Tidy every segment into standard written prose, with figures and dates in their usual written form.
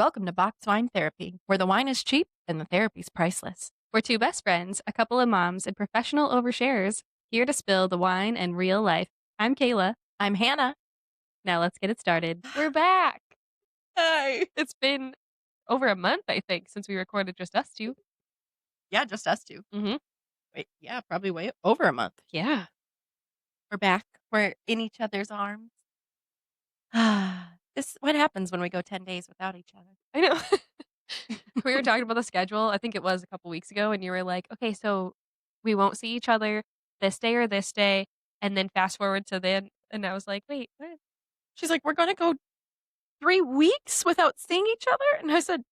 Welcome to Box Wine Therapy, where the wine is cheap and the therapy's priceless. We're two best friends, a couple of moms, and professional oversharers, here to spill the wine and real life. I'm Kayla. I'm Hannah. Now let's get it started. We're back. Hi. It's been over a month, I think, since we recorded just us two. Yeah, just us two. Mm-hmm. Wait, yeah, probably way over a month. Yeah. We're back. We're in each other's arms. This what happens when we go 10 days without each other. I know. We were talking about the schedule. I think it was a couple weeks ago, and you were like, okay, so we won't see each other this day or this day. And then fast forward to then, and I was like, wait, what? She's like, we're going to go 3 weeks without seeing each other? And I said,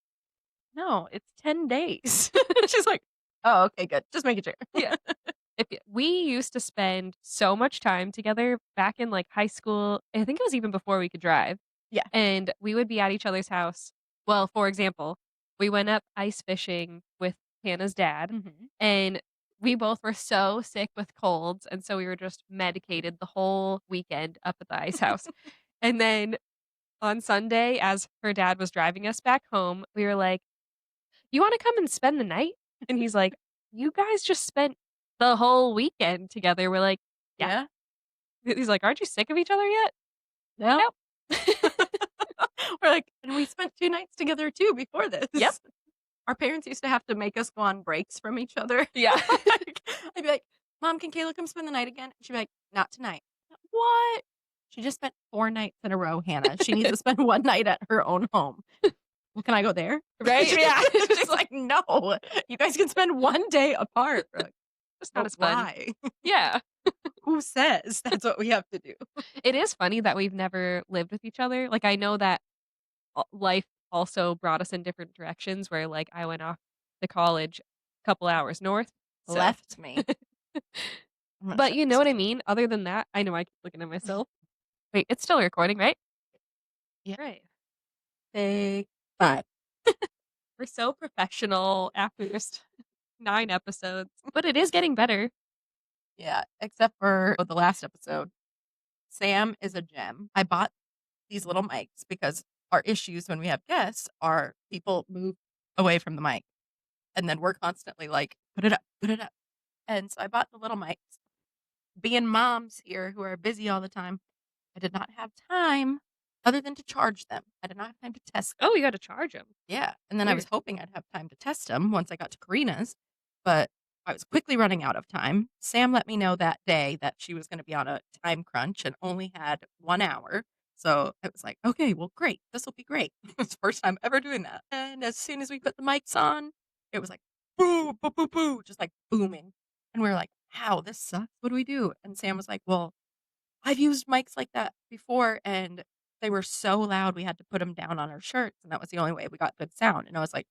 no, it's 10 days. She's like, oh, okay, good. Just making sure. Yeah. We used to spend so much time together back in like high school. I think it was even before we could drive. Yeah. And we would be at each other's house. Well, for example, we went up ice fishing with Hannah's dad, Mm-hmm. and we both were so sick with colds. And so we were just medicated the whole weekend up at the ice house. And then on Sunday, as her dad was driving us back home, we were like, you want to come and spend the night? And he's like, you guys just spent the whole weekend together. We're like, yeah. Yeah. He's like, aren't you sick of each other yet? No. Nope. We're like, and we spent 2 nights together too before this. Yep. Our parents used to have to make us go on breaks from each other. Yeah. Like, I'd be like, Mom, can Kayla come spend the night again? She'd be like, not tonight. What? She just spent 4 nights in a row, Hannah. She needs to spend one night at her own home. Well, can I go there? Right? Yeah. She's like, no. You guys can spend one day apart. We're like, It's not "But as fun. why? Yeah. Who says that's what we have to do? It is funny that we've never lived with each other. Like, I know that life also brought us in different directions where, like, I went off to college a couple hours north. So, Left me. I'm not but sure. you know what I mean? Other than that, I know I keep looking at myself. Wait, it's still recording, right? Yeah. Right. Take 5. We're so professional after just 9 episodes, but it is getting better. Yeah, except for the last episode. Sam is a gem. I bought these little mics because our issues when we have guests are people move away from the mic, and then we're constantly like, "Put it up, put it up." And so I bought the little mics. Being moms here who are busy all the time, I did not have time other than to charge them. I did not have time to test them. Oh, you gotta charge them. Yeah, and then I was Weird. hoping I'd have time to test them once I got to Karina's, but I was quickly running out of time. Sam let me know that day that she was gonna be on a time crunch and only had 1 hour, so it was like, "Okay, well, great. This'll be great." It's the first time ever doing that, and as soon as we put the mics on, it was like, "Boo, boo, boo, boo," just, like, booming, and we were like, "Wow, this sucks. What do we do?" And Sam was like, "Well, I've used mics like that before, and they were so loud we had to put them down on our shirts, and that was the only way we got good sound." And I was like,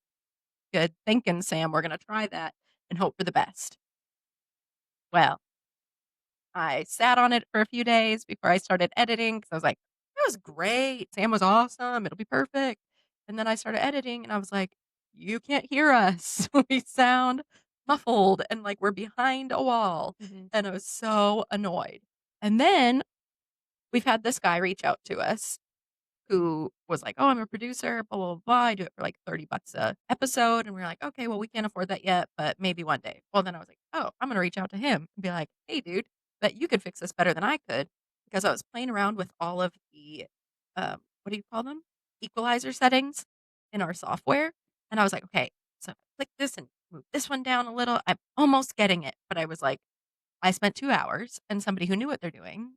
"Good thinking, Sam. We're gonna try that and hope for the best." Well, I sat on it for a few days before I started editing because I was like, "That was great. Sam was awesome. It'll be perfect." And then I started editing, and I was like, "You can't hear us. We sound muffled and like we're behind a wall." Mhm. And I was so annoyed. And then we've had this guy reach out to us who was like, "Oh, I'm a producer, blah, blah, blah. I do it for like $30 a episode." And we are like, "Okay, well, we can't afford that yet, but maybe one day." Well, then I was like, "Oh, I'm going to reach out to him and be like, hey, dude, bet you could fix this better than I could." Because I was playing around with all of the, what do you call them? Equalizer settings in our software. And I was like, okay, so click this and move this one down a little. I'm almost getting it. But I was like, I spent 2 hours and somebody who knew what they're doing,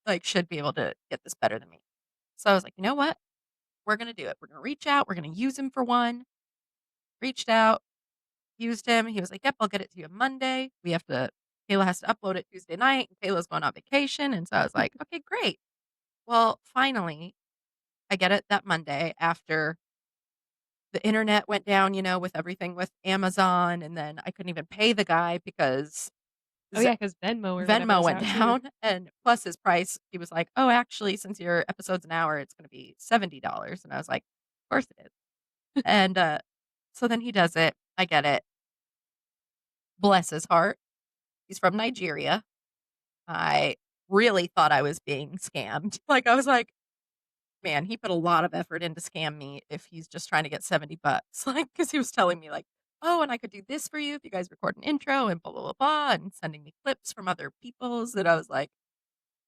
like, should be able to get this better than me. So I was like, you know what? We're gonna do it. We're gonna reach out. We're gonna use him for one. Reached out, used him. He was like, "Yep, I'll get it to you Monday." Kayla has to upload it Tuesday night. And Kayla's going on vacation, and so I was like, "Okay, great." Well, finally, I get it that Monday after the internet went down, with everything with Amazon, and then I couldn't even pay the guy because Oh, yeah, because Venmo or whatever Venmo is went out too. down, and plus his price, he was like, "Oh, actually, since your episode's an hour, it's gonna be $70." And I was like, "Of course it is." And, so then he does it. I get it. Bless his heart. He's from Nigeria. I really thought I was being scammed. Like, I was like, Man, he put a lot of effort in to scam me if he's just trying to get 70 bucks, like, because he was telling me, like, "Oh, and I could do this for you if you guys record an intro and blah, blah, blah, blah," and sending me clips from other people's, and I was like,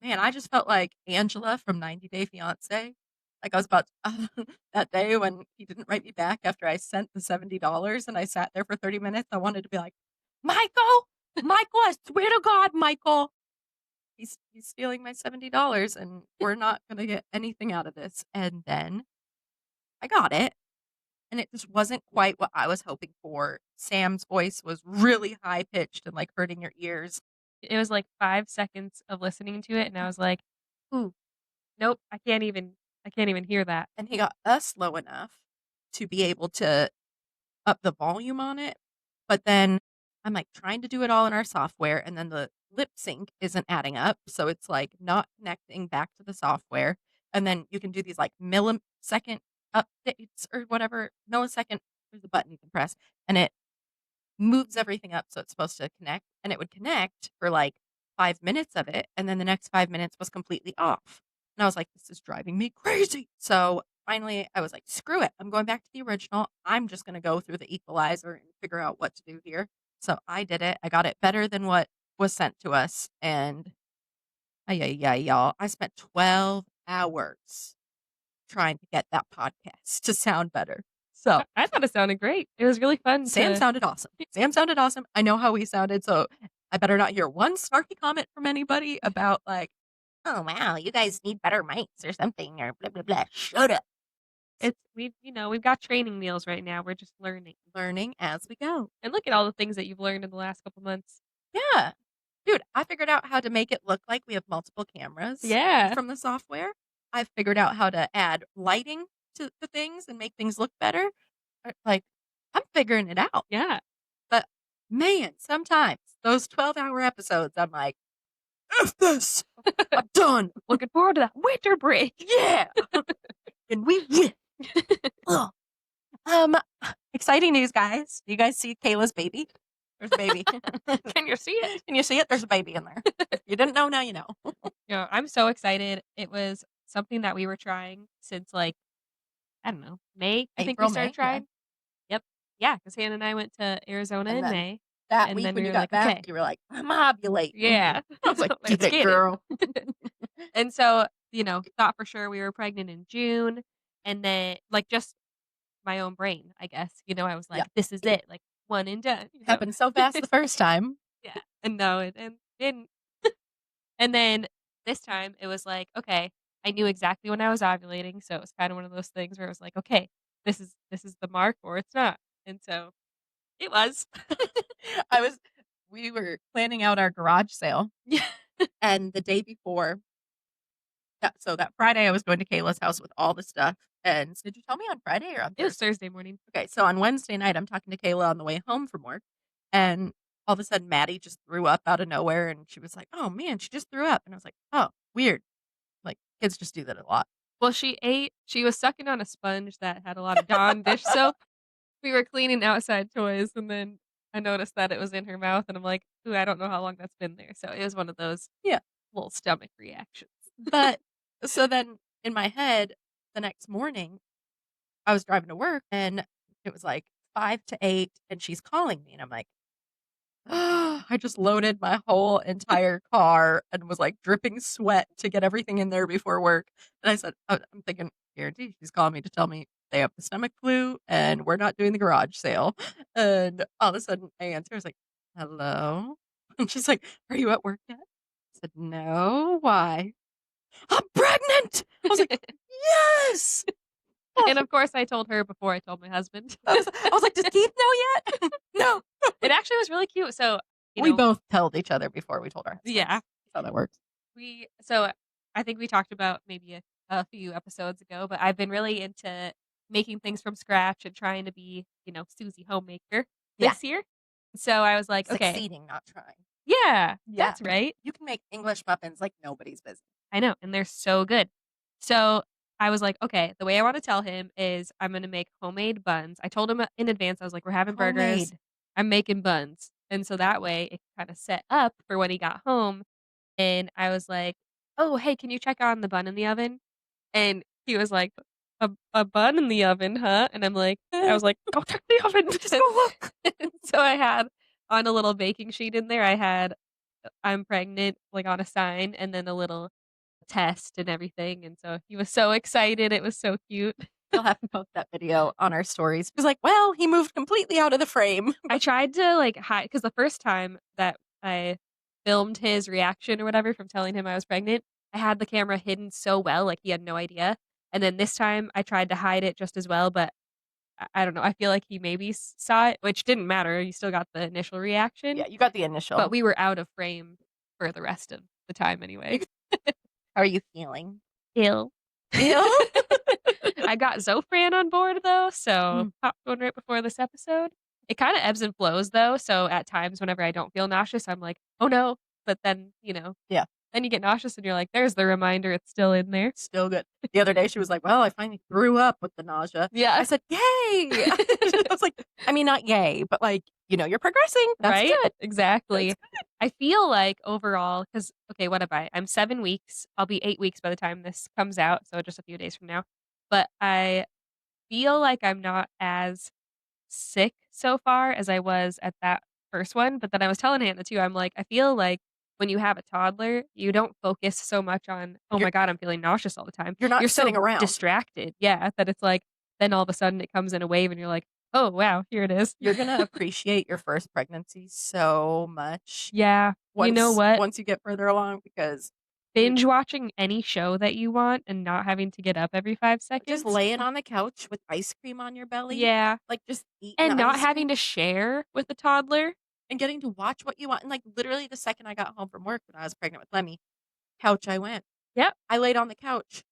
man, I just felt like Angela from 90 Day Fiancé. Like, I was about that day when he didn't write me back after I sent the $70 and I sat there for 30 minutes, I wanted to be like, "Michael! Michael, I swear to God, Michael, he's stealing my $70 and we're not gonna get anything out of this." And then I got it, and it just wasn't quite what I was hoping for. Sam's voice was really high pitched and, like, hurting your ears. It was like 5 seconds of listening to it, and I was like, "Ooh, nope, I can't even hear that." And he got us low enough to be able to up the volume on it, but then I'm, like, trying to do it all in our software, and then the lip sync isn't adding up, so it's, like, not connecting back to the software, and then you can do these, like, millisecond updates or whatever, millisecond there's a button you can press, and it moves everything up so it's supposed to connect, and it would connect for, like, 5 minutes of it, and then the next 5 minutes was completely off. And I was like, "This is driving me crazy." So, finally, I was like, "Screw it. I'm going back to the original. I'm just gonna go through the equalizer and figure out what to do here." So, I did it. I got it better than what was sent to us, and ay, ay, ay, y'all, I spent 12 hours trying to get that podcast to sound better. So I thought it sounded great. It was really fun Sam to sounded awesome. Sam sounded awesome. I know how he sounded, so I better not hear one snarky comment from anybody about like, "Oh, wow, you guys need better mics or something," or blah, blah, blah. Shut up. it's we've got training wheels right now, we're just learning. Learning as we go. And look at all the things that you've learned in the last couple months. Yeah. Dude, I figured out how to make it look like we have multiple cameras Yeah. from the software. I've figured out how to add lighting to things and make things look better. Like, I'm figuring it out. Yeah. But man, sometimes those 12-hour episodes, I'm like, F this. I'm done. Looking forward to that winter break. Yeah. And we win. Ugh. Um, exciting news, guys. You guys see Kayla's baby? There's a baby. Can you see it? Can you see it? There's a baby in there. If you didn't know, now you know. Yeah, I'm so excited. It was something that we were trying since, like, I don't know, May, I think we April, started May, yeah. trying. Yep. Yeah, because Hannah and I went to Arizona And in then May, that and week then when we you were got like, back, "Okay." you were like, I'm ovulating. Yeah. I was like, get Let's it, get it. girl. And so, thought for sure we were pregnant in June, and then, like, just my own brain, I guess, I was Yeah. like, "This is it, like, one and done." Happened so fast the first time. Yeah, and no, it didn't. And then this time, it was like, okay, I knew exactly when I was ovulating, so it was kinda one of those things where it was like, "Okay, this is the mark or it's not." And so, it was. I was we were planning out our garage sale, Yeah. and the day before that Friday, I was going to Kayla's house with all the stuff, and did you tell me on Friday or on It was Thursday? Thursday morning. Okay, so on Wednesday night, I'm talking to Kayla on the way home from work, and all of a sudden, Maddie just threw up out of nowhere, and she was like, "Oh, man, she just threw up," and I was like, "Oh, weird." Like, kids just do that a lot. Well, she was sucking on a sponge that had a lot of Dawn dish soap. We were cleaning outside toys, and then I noticed that it was in her mouth, and I'm like, "Ooh, I don't know how long that's been there." So, it was one of those Yeah, little stomach reactions. but so then in my head, the next morning, I was driving to work, and it was like 5 to 8, and she's calling me, and I'm like, I just loaded my whole entire car and was, like, dripping sweat to get everything in there before work, and I said I'm thinking, "Guarantee she's calling me to tell me they have the stomach flu and we're not doing the garage sale," and all of a sudden, I answer, I was like, "Hello?" And she's like, "Are you at work yet?" I said, "No, why?" "I'm pregnant!" I was like, "Yes!" And, of course, I told her before I told my husband. I was like, "Does Keith know yet?" "No." It actually was really cute. So, you We know both told each other before we told our husbands. yeah. That's how that works. I think we talked about maybe a few episodes ago, but I've been really into making things from scratch and trying to be, Susie homemaker Yeah. this year. So I was like, "Okay, Succeeding, not trying. yeah, Yeah. that's right." You can make English muffins like nobody's business. I know, and they're so good. So I was like, "Okay, the way I wanna tell him is I'm gonna make homemade buns." I told him in advance, I was like, "We're having burgers. Homemade. I'm making buns." And so that way it kinda set up for when he got home, and I was like, "Oh, hey, can you check on the bun in the oven?" And He was like, "A bun in the oven, huh?" And I was like, "Go check the oven." Just go look. So I had on a little baking sheet in there, I had, "I'm pregnant," like, on a sign, and then a little test and everything, and so he was so excited, it was so cute. We'll have to post that video on our stories. He was like, "Well, he moved completely out of the frame." I tried to, like, hide because the first time that I filmed his reaction or whatever from telling him I was pregnant, I had the camera hidden so well, like, he had no idea, and then this time, I tried to hide it just as well, but I don't know, I feel like he maybe saw it, which didn't matter, you still got the initial reaction, Yeah, you got the but initial. we were out of frame for the rest of the time anyway. How are you feeling? Ill. Ill? I got Zofran on board though, so Mm, popped one right before this episode. It kinda ebbs and flows though, so at times whenever I don't feel nauseous, I'm like, "Oh no," but then, yeah, then you get nauseous and you're like, "There's the reminder, it's still in there." still good. The other day she was like, "Well, I finally threw up with the nausea." I Yeah. said, "Yay!" I was like, I mean, not yay, but like, you're progressing. That's Right? good. That's Exactly. good. I feel like overall, because okay, what am I? I'm 7 weeks, I'll be 8 weeks by the time this comes out, so just a few days from now, but I feel like I'm not as sick so far as I was at that first one, but then I was telling Hannah too, I'm like, I feel like when you have a toddler, you don't focus so much on, "Oh You're my god, I'm feeling nauseous all the time." you're not You're sitting so around. distracted, yeah, that it's like, then all of a sudden it comes in a wave and you're like, "Oh, wow, here it is." You're gonna appreciate your first pregnancy so much Yeah. You know once what? once you get further along because you Binge watching any show that you want and not having to get up every 5 just seconds. laying on the couch with ice cream on your belly, Yeah, like, just eating the and not ice having cream to share with the toddler. and getting to watch what you want, and, like, literally the second I got home from work when I was pregnant with Lemmy, couch I went. Yep. I laid on the couch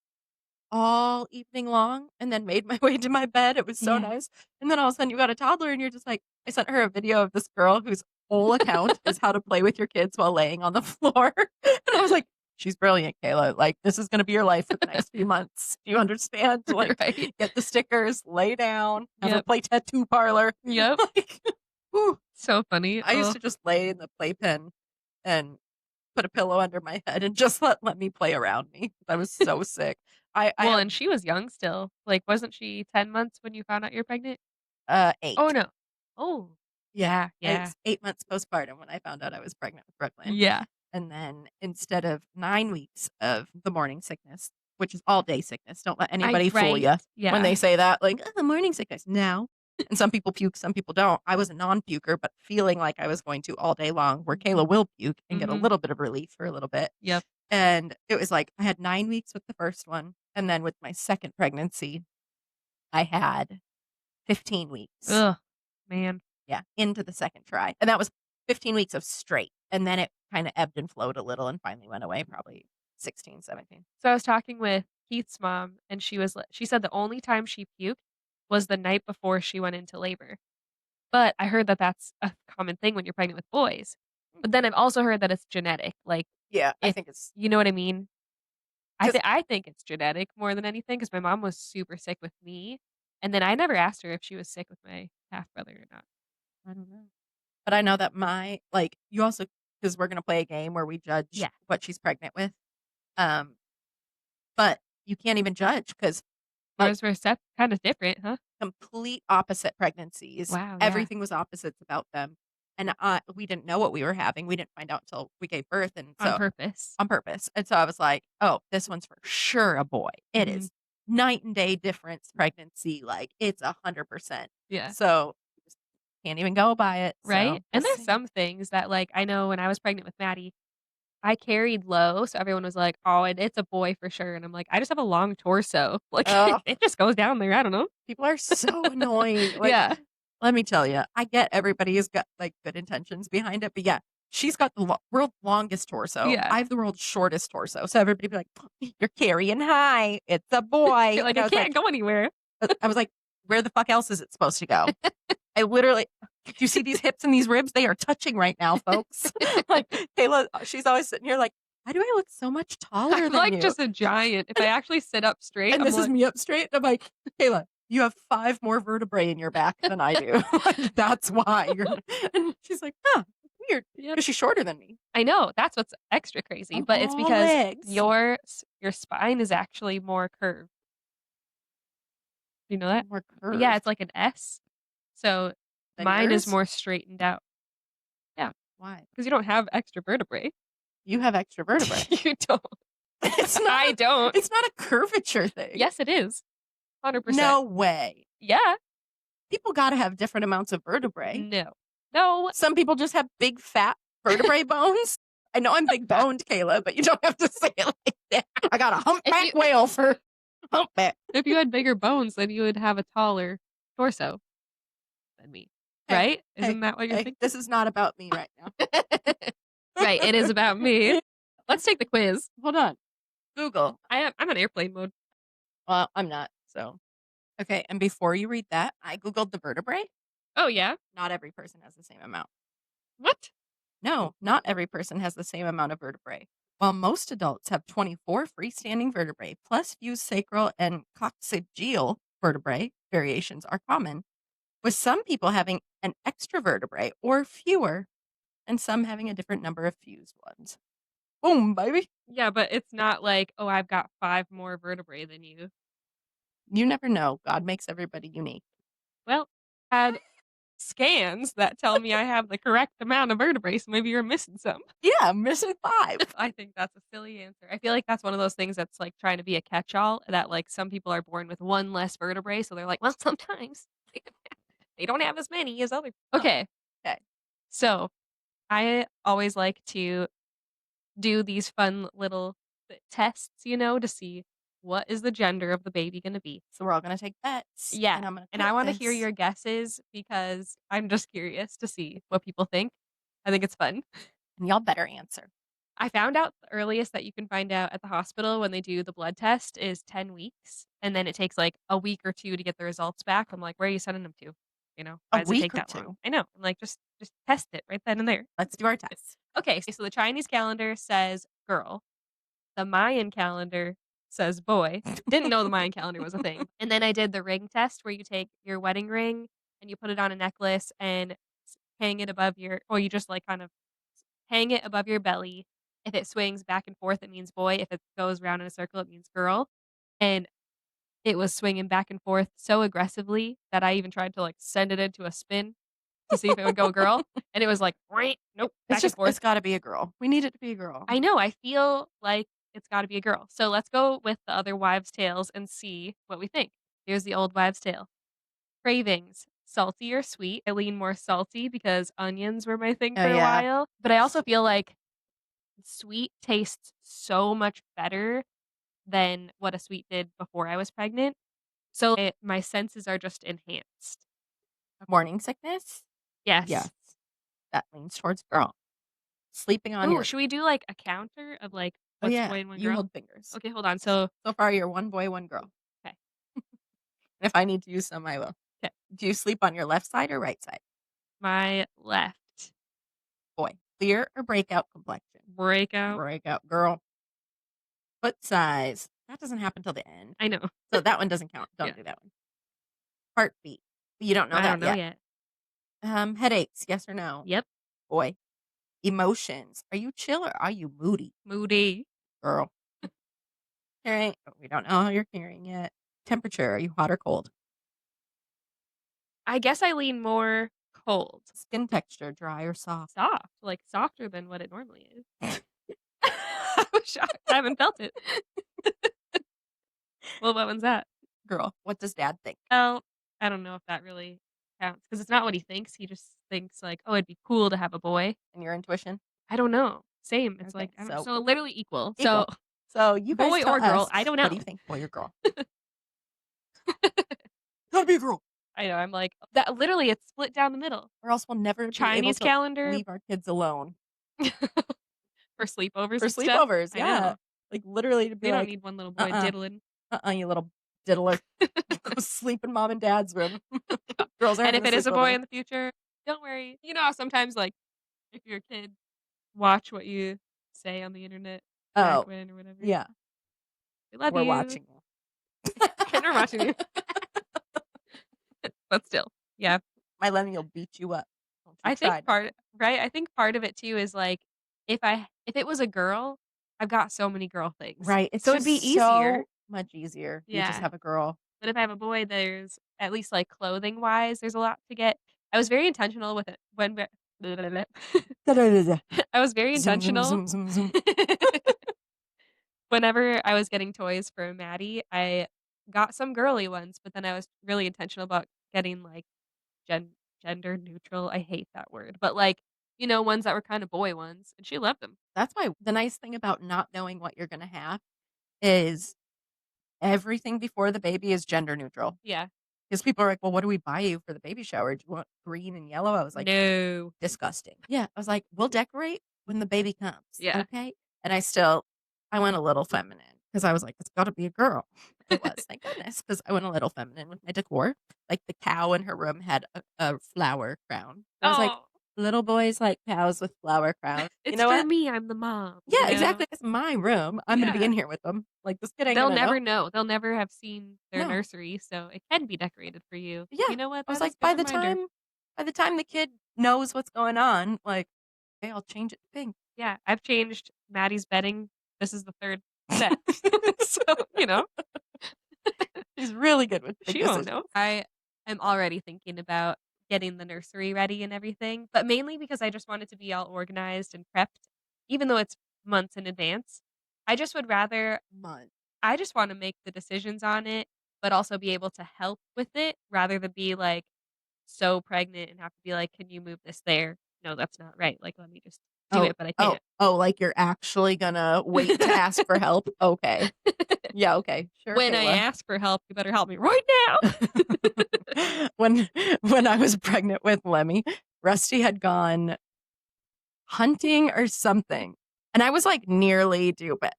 all evening long and then made my way to my bed, it was so Yeah. nice, and then all of a sudden you got a toddler and you're just like I sent her a video of this girl whose whole account is how to play with your kids while laying on the floor, and I was like, "She's brilliant, Kayla, like, this is gonna be your life for the next few months. Do you understand? Like, Right. get the stickers, lay down, have her Yep. play tattoo parlor." Yep. Like, ooh, So funny. I used Oh. to just lay in the playpen and put a pillow under my head and just let me play around me. I was so sick. I Well, have, and she was young still. Like, wasn't she 10 months when you found out you're pregnant? Oh, 8. no. Oh. Yeah, Yeah, I yeah. was 8 months postpartum when I found out I was pregnant with Brooklyn, Yeah. and then instead of 9 weeks of the morning sickness, which is all day sickness, don't let anybody fool Right? you when Yeah. they say that, like, "Oh, morning sickness." No. And some people puke, some people don't. I was a non-puker, but feeling like I was going to all day long, where Mhm. Kayla will puke and get a Mhm. little bit of relief for a little bit. Yep. And it was like I had 9 weeks with the first one, and then with my second pregnancy, I had 15 weeks. Ugh, man. Yeah, into the second try, and that was 15 weeks of straight, and then it kinda ebbed and flowed a little and finally went away, probably 16, 17. So I was talking with Keith's mom, and she said the only time she puked was the night before she went into labor. But I heard that that's a common thing when you're pregnant with boys. But then I've also heard that it's genetic. Like, Yeah, I if think it's you know what I mean? 'cause I think it's genetic more than anything because my mom was super sick with me, and then I never asked her if she was sick with my half brother or not. I don't know. But I know that my like, you also, because 'cause we're gonna play a game where we judge Yeah. what she's pregnant with, um, but you can't even judge because like Yours were kind of different, huh? complete opposite pregnancies. Wow, yeah. Everything was opposites about them, and, we didn't know what we were having. We didn't find out until we gave birth, and On so purpose. on purpose, and so I was like, "Oh, this one's for sure a boy." It Mhm. is night and day difference pregnancy, like, it's 100%. Yeah. So, just can't even go by it, so Right? we'll And there's see. some things that, like, I know when I was pregnant with Maddie, I carried low, so everyone was like, "Oh, and it's a boy for sure," and I'm like, "I just have a long torso." Like, Ugh, it just goes down there, I don't know. people are so annoying, like, Yeah. let me tell you, I get everybody's got, like, good intentions behind it, but yeah, she's got the world's longest torso. Yeah. I have the world's shortest torso, so everybody be like, "You're carrying high. It's a boy." You're like, And "I can't go anywhere." I was like, "Where the fuck else is it supposed to go?" I literally do you see these hips and these ribs? They are touching right now, folks. Like, Kayla, she's always sitting here like, "Why do I look so much taller I'm than like you?" just a giant. If I And actually sit up straight, and I'm this is like me up straight, and I'm like, "Kayla, you have 5 more vertebrae in your back than I do. Like, that's why you're" and she's like, "Huh, weird," yep. because she's shorter than me. I know, that's what's extra crazy, but it's Long because legs. your spine is actually more curved. You know that? More Yeah, curved it's like an S. So than mine is yours? more straightened out. Yeah, Why? because you don't have extra vertebrae. You have extra vertebrae. You don't. It's not I a don't. it's not a curvature thing. Yes, it is. 100%. No way. Yeah. People gotta have different amounts of vertebrae. No. No. Some people just have big, fat vertebrae bones. I know I'm big boned, Kayla, but you don't have to say it like that. I got a If humpback you whale for humpback. if you had bigger bones, then you would have a taller torso than me, Hey, right? hey, Isn't that what you're hey, thinking? this is not about me right now. Right, it is about me. Let's take the quiz. Hold on. Google. I'm on airplane mode. Well, I'm not, so. Okay, and before you read that, I Googled the vertebrae. Oh, yeah? Not every person has the same amount. What? No, not every person has the same amount of vertebrae. While most adults have 24 freestanding vertebrae, plus few sacral and coccygeal vertebrae variations are common, with some people having an extra vertebrae or fewer, and some having a different number of fused ones. Boom, baby. Yeah, but it's not like, "Oh, I've got 5 more vertebrae than you." You never know. God makes everybody unique. Well, had scans that tell me I have the correct amount of vertebrae, so maybe you're missing some. Yeah, I'm missing 5. I think that's a silly answer. I feel like that's one of those things that's, like, trying to be a catch-all that, like, some people are born with 1 less vertebrae, so they're like, "Well, sometimes they don't have as many as other." Oh, Okay, okay. so I always like to do these fun little tests, to see what is the gender of the baby gonna be. So we're all going to take bets, Yeah, and I'm going to and put I wanna hear this. your guesses because I'm just curious to see what people think. I think it's fun. And y'all better answer. I found out the earliest that you can find out at the hospital when they do the blood test is 10 weeks, and then it takes, like, a week or 2 to get the results back. I'm like, "Where are you sending them to?" A "Why does it take week or that long?" 2. I know. I'm like, "Just test it right then and there." Let's do our tests. Okay, so the Chinese calendar says girl. The Mayan calendar says boy. Didn't know the Mayan calendar was a thing. And then I did the ring test where you take your wedding ring and you put it on a necklace and hang it above or you just like kind of hang it above your belly. If it swings back and forth, it means boy. If it goes round in a circle, it means girl. And it was swinging back and forth so aggressively that I even tried to like send it into a spin to see if it would go girl. And it was like, nope, back and It's forth. got to be a girl. We need it to be a girl. I know, I feel like it's gotta be a girl. So let's go with the other wives' tales and see what we think. Here's the old wives' tale. Cravings, salty or sweet? I lean more salty because onions were my thing Oh for a yeah. while, but I also feel like sweet tastes so much better than what a sweet did before I was pregnant. So my senses are just enhanced. Morning sickness? Yes. Yes. That leans towards girl. Sleeping on Ooh, your. should we do like a counter of like Oh what's yeah. boy and one You girl? hold fingers. Okay, hold on. So, So far, you're one boy, one girl. okay, And if I need to use some, I will. okay. Do you sleep on your left side or right side? My left. Boy. Clear or breakout complexion? Breakout. Breakout girl. Foot size. That doesn't happen till the end. I know. So that one doesn't count. Yeah. Don't do that one. Heartbeat. You don't know I that don't know yet. yet. Headaches. Yes or no? Yep. Boy. Emotions. Are you chill or are you moody? Moody. Girl. Hearing. Oh, we don't know how you're hearing yet. Temperature. Are you hot or cold? I guess I lean more cold. Skin texture. Dry or soft? Soft. Like softer than what it normally is. I was shocked. I haven't felt it. Well, what one's that? Girl. What does dad think? Well, I don't know if that really counts because it's not what he thinks. He just thinks like, oh, it'd be cool to have a boy. And your intuition? I don't know. Same. It's Okay. like, I don't, So so literally equal. equal. So So you guys boy tell or girl, us. I don't What do you know. think? Boy or girl? Gotta be a girl. I know. I'm like, that literally it's split down the middle. Or else we'll never be able Chinese to calendar leave our kids alone. for sleepovers For and stuff. sleepovers, I yeah. know. Like, literally to be We don't like, need one little boy "Uh-uh, diddling. you little diddler. Go sleep in mom and dad's room. Girls aren't And if gonna it is sleep a boy over." in the future, don't worry. You know how sometimes, like, if your kid watch what you say on the internet back Oh, when or whatever. yeah. We love We're you. watching you. And we're watching you. But still, yeah. My Lenny will beat you up. Don't you I try think nothing. right? I think part of it too is like if it was a girl, I've got so many girl things. Right, it's So it'd just be easier. so much easier. You just Yeah. have a girl. But if I have a boy, there's at least, like, clothing-wise, there's a lot to get. I was very intentional with it when we I was very Zoom, zoom, intentional. zoom, zoom, zoom. Whenever I was getting toys for Maddie, I got some girly ones, but then I was really intentional about getting, like, gen gender neutral, I hate that word, but, like, ones that were kinda boy ones, and she loved them. That's why the nice thing about not knowing what you're gonna have is everything before the baby is gender neutral. Yeah. Because people are like, "Well, what do we buy you for the baby shower? Do you want green and yellow?" I was like, No. "Disgusting." Yeah, I was like, "We'll decorate when the baby comes, Yeah. okay?" And I went a little feminine because I was like, "It's gotta be a girl." It was, thank goodness, because I went a little feminine with my decor. Like, the cow in her room had a flower crown. I was like, Oh, "Little boys like cows with flower crowns." You it's know for what? me, I'm the mom, Yeah, exactly, it's my room. I'm gonna be Yeah. in here with them. Like, this kid ain't They'll gonna know. never know. They'll never have seen their No. nursery, so it can be decorated for you. Yeah. You know what? I was That is like, a good reminder. by the time the kid knows what's going on, like, "Okay, I'll change it to pink." Yeah, I've changed Maddie's bedding. This is the 3rd set. So, you know, He's really good with big she won't decisions. know. I am already thinking about getting the nursery ready and everything, but mainly because I just want it to be all organized and prepped, even though it's months in advance. I just would rather Month. I just wanna make the decisions on it, but also be able to help with it rather than be, like, so pregnant and have to be like, "Can you move this there? No, that's not right. Like, let me just do Oh, it, but I oh, can't." oh, like, you're actually gonna wait to ask for help? Okay. Yeah, okay. Sure, When I Kayla. ask for help, you better help me right now. When when I was pregnant with Lemmy, Rusty had gone hunting or something, and I was, like, nearly due, but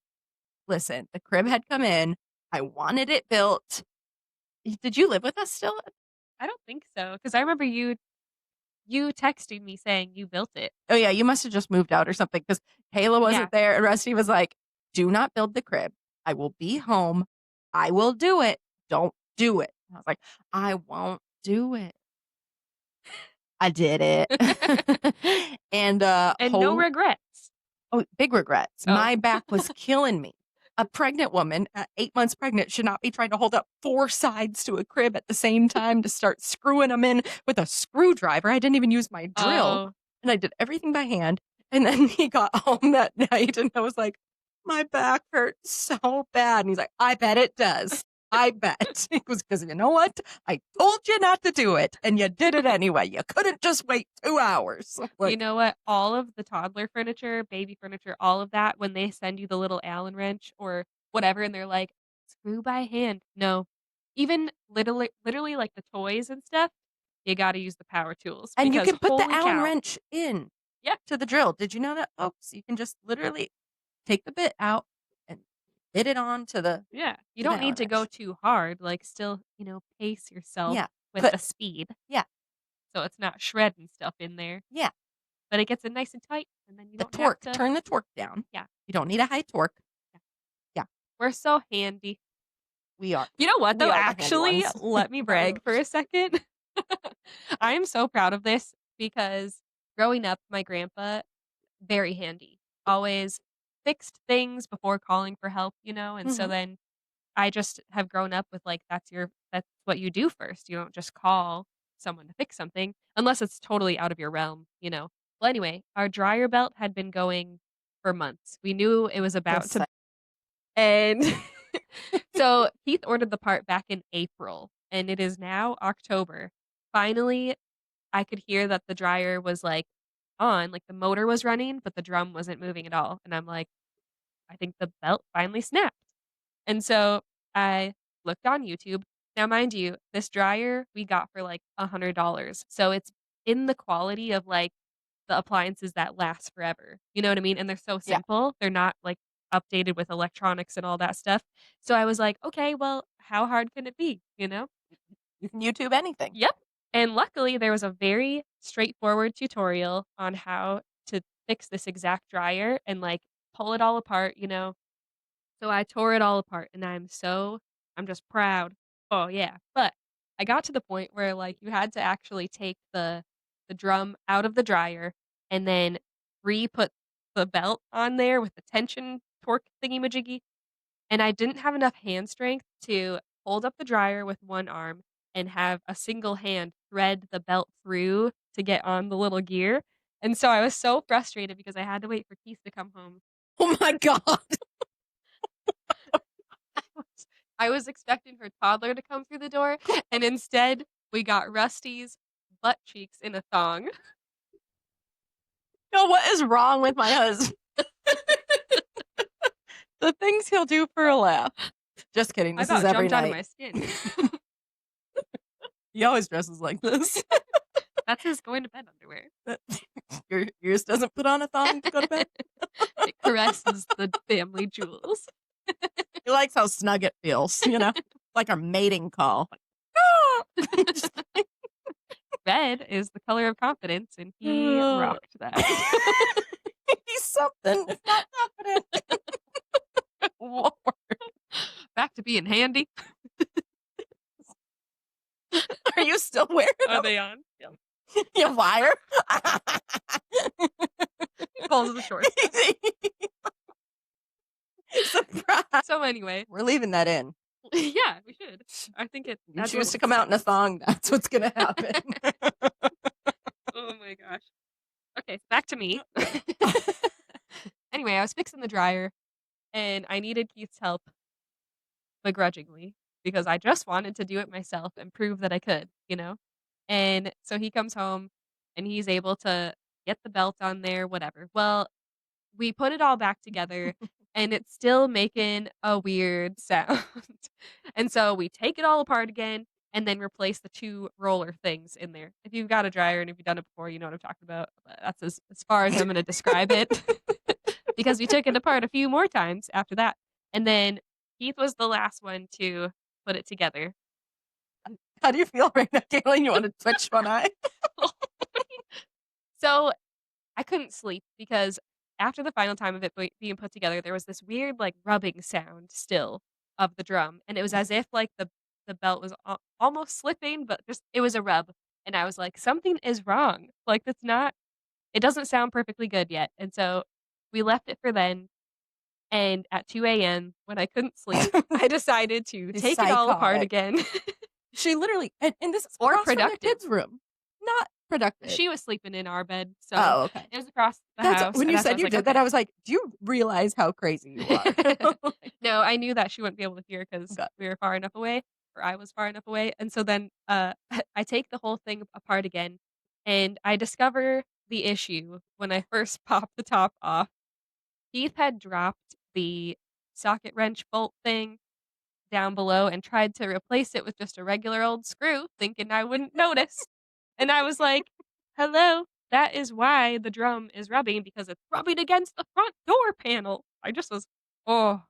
listen, the crib had come in, I wanted it built. Did you live with us still? I don't think so, because I remember you texting me saying you built it. Oh, yeah, you must have just moved out or something because Kayla Yeah. wasn't there, and Rusty was like, "Do not build the crib. I will be home. I will do it. Don't do it." I was like, "I won't do it." I did it. And, And no regrets. oh, big regrets. Oh. My back was killing me. A pregnant woman at 8 months pregnant should not be trying to hold up 4 sides to a crib at the same time to start screwing them in with a screwdriver. I didn't even use my drill, Oh. and I did everything by hand, and then he got home that night, and I was like, "My back hurts so bad," and he's like, "I bet it does. I bet." It was because you know what? I told you not to do it, and you did it anyway. You couldn't just wait 2 hours. You Like, know what? All of the toddler furniture, baby furniture, all of that, when they send you the little Allen wrench or whatever, and they're like, "Screw by hand." No. Even literally, like, the toys and stuff, you gotta use the power tools and you because can put the holy Allen cow. wrench in Yeah, to the drill. Did you know that, folks? You can just literally take the bit out and fit it on yeah. You to the don't Allen need to go wrench. too hard, like, still, pace yourself Yeah. with Put the speed yeah, so it's not shredding stuff in there, yeah. but it gets it nice and tight, and then you The don't have torque, to. turn the torque down. Yeah, You don't need a high torque. yeah. Yeah, We're so handy. we are. You know what, We though? are the handy Actually, ones. let me brag for a second. I am so proud of this because growing up, my grandpa, very handy, always fixed things before calling for help, and so Mhm. then I just have grown up with, like, that's what you do first. You don't just call someone to fix something unless it's totally out of your realm. Well, anyway, our dryer belt had been going for months. We knew it was The about to, se and so Keith ordered the part back in April, and it is now October. Finally, I could hear that the dryer was, like, on, like, the motor was running, but the drum wasn't moving at all, and I'm like, "I think the belt finally snapped." And so I looked on YouTube. Now, mind you, this dryer we got for, like, $100, so it's in the quality of, like, the appliances that last forever, you know what I mean? And they're so yeah, simple, they're not, like, updated with electronics and all that stuff. So I was like, "Okay, well, how hard can it be?" You know? you can YouTube anything. Yep. And luckily, there was a very straightforward tutorial on how to fix this exact dryer and, like, pull it all apart. So I tore it all apart, and I'm just proud. Oh, yeah. But I got to the point where, like, you had to actually take the drum out of the dryer and then re-put the belt on there with the tension torque thingy-majiggy, and I didn't have enough hand strength to hold up the dryer with one arm and have a single hand thread the belt through to get on the little gear. And so I was so frustrated because I had to wait for Keith to come home. Oh my God. I was I was expecting her toddler to come through the door, and instead we got Rusty's butt cheeks in a thong. Yo, what is wrong with my husband? The things he'll do for a laugh. Just kidding. I This is about every jumped out of night. my skin. He always dresses like this. That's his going to bed underwear. Yours doesn't put on a thong to go to bed? It caresses the family jewels. He likes how snug it feels, like our mating call. Red is the color of confidence, and he rocked that. He's something, if not confident. Lord. Back to being handy. Are you still wearing Are them? they on? Yeah. You liar. He pulls the shorts. Surprise. So anyway. We're leaving that in. Yeah, we should. I think it. You choose to come out in a thong, that's what's going to happen. Oh my gosh. Okay, back to me. Anyway, I was fixing the dryer, and I needed Keith's help begrudgingly because I just wanted to do it myself and prove that I could. And so he comes home, and he's able to get the belt on there, whatever. Well, we put it all back together, and it's still making a weird sound. And so we take it all apart again and then replace the 2 roller things in there. If you've got a dryer and if you've done it before, you know what I'm talking about. But that's as far as I'm gonna describe it. Because we took it apart a few more times after that. And then Keith was the last one to put it together. How do you feel right now, Kayla? You want to twitch one eye? So I couldn't sleep because after the final time of it being put together, there was this weird, like, rubbing sound still of the drum, and it was as if, like, the belt was almost slipping, but just it was a rub, and I was like, "Something is wrong, like, that's not it doesn't sound perfectly good yet," and so we left it for then, and at 2 a.m., when I couldn't sleep, I decided to take it all apart Psychotic. again. She literally, and this is Or across from their productive. kids' room. Not productive. She was sleeping in our bed, so Oh, okay. it was across the That's house, when and you that's why I said was you like, did that, "Okay." I was like, do you realize how crazy you are? No, I knew that she wouldn't be able to hear because Okay. we were far enough away, or I was far enough away, and so then, I take the whole thing apart again, and I discover the issue when I first pop the top off. Keith had dropped the socket wrench bolt thing down below and tried to replace it with just a regular old screw, thinking I wouldn't notice, and I was like, "Hello, that is why the drum is rubbing, because it's rubbing against the front door panel." I just was oh.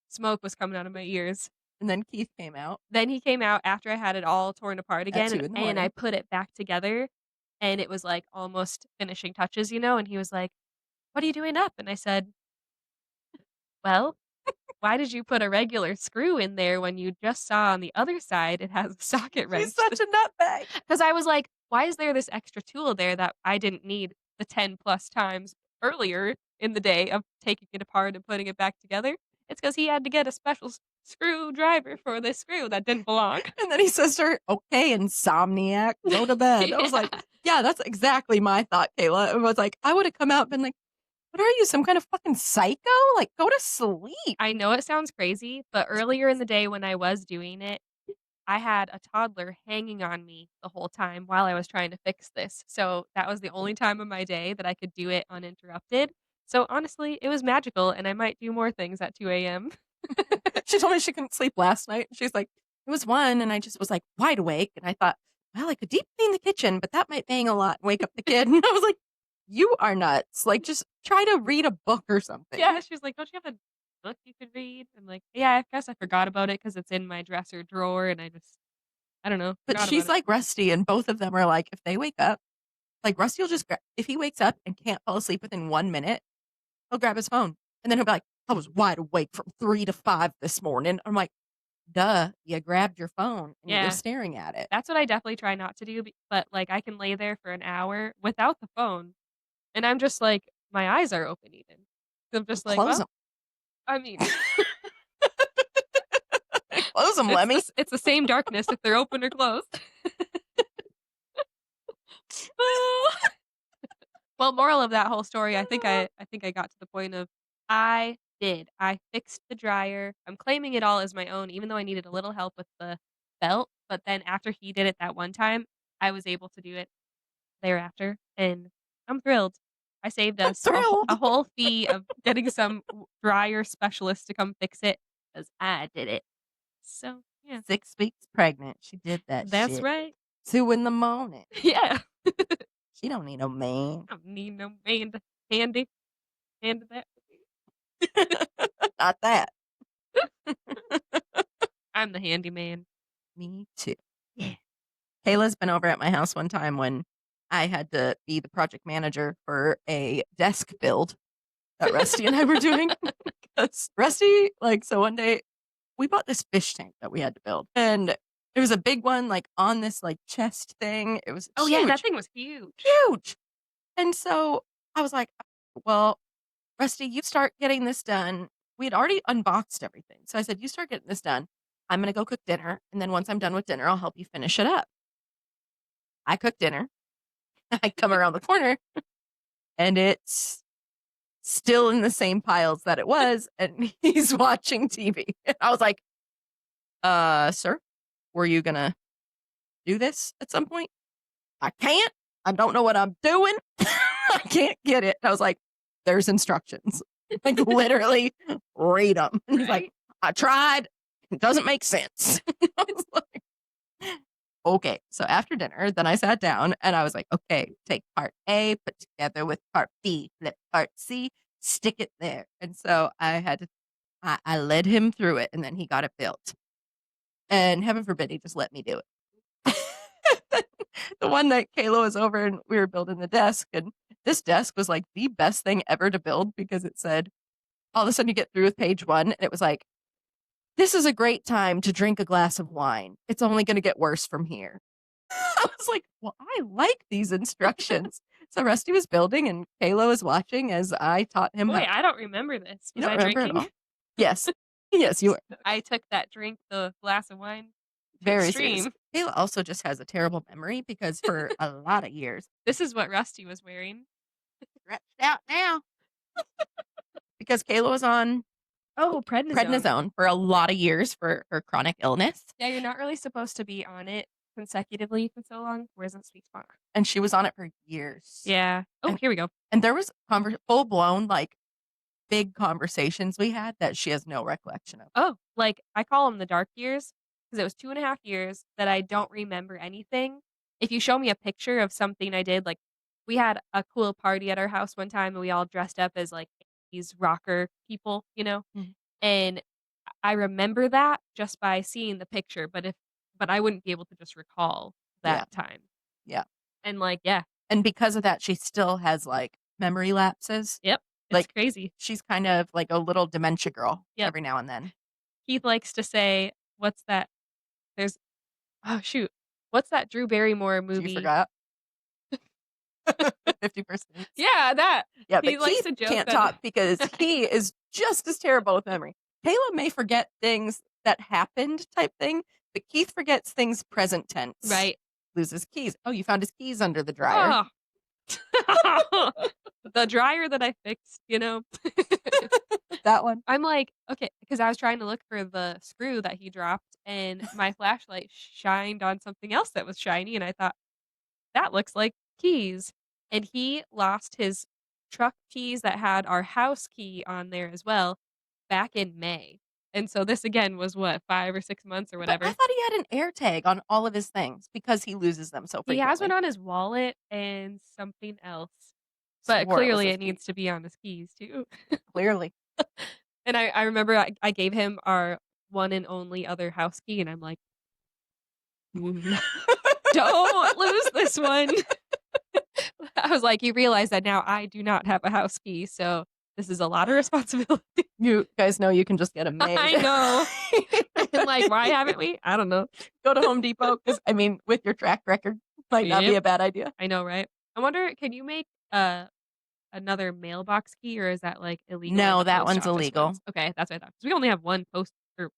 Smoke was coming out of my ears. And then Keith came out Then he came out after I had it all torn apart at again, 2 and in the and I morning. put it back together, and it was, like, almost finishing touches, and he was like, "What are you doing up?" And I said, "Well, why did you put a regular screw in there when you just saw on the other side it has a socket She's wrench?" such a nutbag. Because I was like, "Why is there this extra tool there that I didn't need the 10 plus times earlier in the day of taking it apart and putting it back together?" It's because he had to get a special screwdriver for this screw that didn't belong. And then he says to her, okay, insomniac, go to bed. I was like, yeah, that's exactly my thought, Kayla. It was like, I would have come out and been like, what are you, some kind of fucking psycho? Like, go to sleep. I know it sounds crazy, but earlier in the day when I was doing it, I had a toddler hanging on me the whole time while I was trying to fix this. So that was the only time of my day that I could do it uninterrupted. So honestly, it was magical, and I might do more things at 2 a.m. She told me she couldn't sleep last night. She's like, it was 1, and I just was like wide awake. And I thought, well, I could deep clean the kitchen, but that might bang a lot and wake up the kid. And I was like, you are nuts. Like, just try to read a book or something. Yeah, she was like, "Don't you have a book you could read?" I'm like, "Yeah, I guess I forgot about it because it's in my dresser drawer, and I don't know, But forgot she's about it." like Rusty, and both of them are like, if they wake up, like Rusty will just if he wakes up and can't fall asleep within 1 minute, he'll grab his phone. And then he'll be like, I was wide awake from 3 to 5 this morning. I'm like, duh, you grabbed your phone and you were Yeah, staring at it. that's what I definitely try not to do, but, like, I can lay there for an hour without the phone, and I'm just like, my eyes are open even. So I'm just like, Close "Well, them. I mean, Close them, Lemmy. It's the same darkness if they're open or closed. Well, moral of that whole story, I think I got to the point of I did. I fixed the dryer. I'm claiming it all as my own, even though I needed a little help with the belt. But then after he did it that one time, I was able to do it thereafter, and I'm thrilled. I saved I'm us thrilled. a whole fee of getting some dryer specialist to come fix it because I did it. So yeah, 6 weeks pregnant. She did that that's shit. right. 2 in the morning. Yeah. She don't need no man. I don't need no man to handy hand that. Not that. I'm the handyman. Me too. Yeah. Kayla's been over at my house one time when I had to be the project manager for a desk build that Rusty and I were doing. Because Rusty, so one day we bought this fish tank that we had to build. And it was a big one, on this chest thing. It was Oh, huge. yeah, that thing was huge. Huge. And so I was like, well, Rusty, you start getting this done. We had already unboxed everything. So I said, you start getting this done. I'm going to go cook dinner. And then once I'm done with dinner, I'll help you finish it up. I cook dinner. I come around the corner and it's still in the same piles that it was. And he's watching TV. And I was like, sir, were you going to do this at some point? I can't. I don't know what I'm doing. I can't get it. And I was like, there's instructions. Literally read them. And he's like, I tried. It doesn't make sense. I was like, okay. So after dinner, then I sat down and I was like, okay, take part A, put together with part B, flip part C, stick it there. And so I led him through it and then he got it built. And heaven forbid he just let me do it. The one that Kayla was over and we were building the desk, and this desk was the best thing ever to build because it said, all of a sudden you get through with page 1 and it was like, this is a great time to drink a glass of wine. It's only going to get worse from here. I was like, well, I like these instructions. So Rusty was building and Kayla was watching as I taught him. Boy, I don't remember this. You Was don't I remember drinking? at all? Yes. Yes, you were. I took that drink, the glass of wine, to Very extreme. serious. Kayla also just has a terrible memory because for a lot of years, This is what Rusty was wearing. stretched out now. Because Kayla was on prednisone for a lot of years for her chronic illness. Yeah, you're not really supposed to be on it consecutively for so long. Where's that sweet spot? And she was on it for years. Yeah. Oh, And- here we go. And there was full blown big conversations we had that she has no recollection of. Oh, I call them the dark years because it was 2.5 years that I don't remember anything. If you show me a picture of something I did, we had a cool party at our house one time and we all dressed up as these rocker people, Mhm. and I remember that just by seeing the picture, but I wouldn't be able to just recall that time. Yeah. And yeah. And because of that, she still has memory lapses. Yep. It's crazy. She's kind of like a little dementia girl Yep. every now and then. Keith likes to say, what's that? Oh shoot. What's that Drew Barrymore movie? You forgot? 50%. Yeah, that. Yeah, He but likes Keith to joke can't that- talk because he is just as terrible with memory. Kayla may forget things that happened type thing, but Keith forgets things present tense. Right. Loses keys. Oh, you found his keys under the dryer. Oh. The dryer that I fixed, That one. I'm like, okay, because I was trying to look for the screw that he dropped, and my flashlight shined on something else that was shiny, and I thought, that looks like keys. And he lost his truck keys that had our house key on there as well back in May. And so this again was what, 5 or 6 months or But whatever. I thought he had an air tag on all of his things because he loses them so frequently. He has one on his wallet and something else. But Swore clearly was it his needs to be on his keys too. keys. Clearly. And I remember I gave him our one and only other house key, and I'm like, don't lose this one. I was like, you realize that now I do not have a house key, so this is a lot of responsibility. You guys know you can just get them made. I know. I'm like, why haven't we? I don't know. Go to Home Depot because, with your track record, might not be Yep. a bad idea. I know, right? I wonder, can you make another mailbox key, or is that illegal? No, in the that post one's office illegal. ones? Okay, that's what I thought. 'Cause we only have one post, or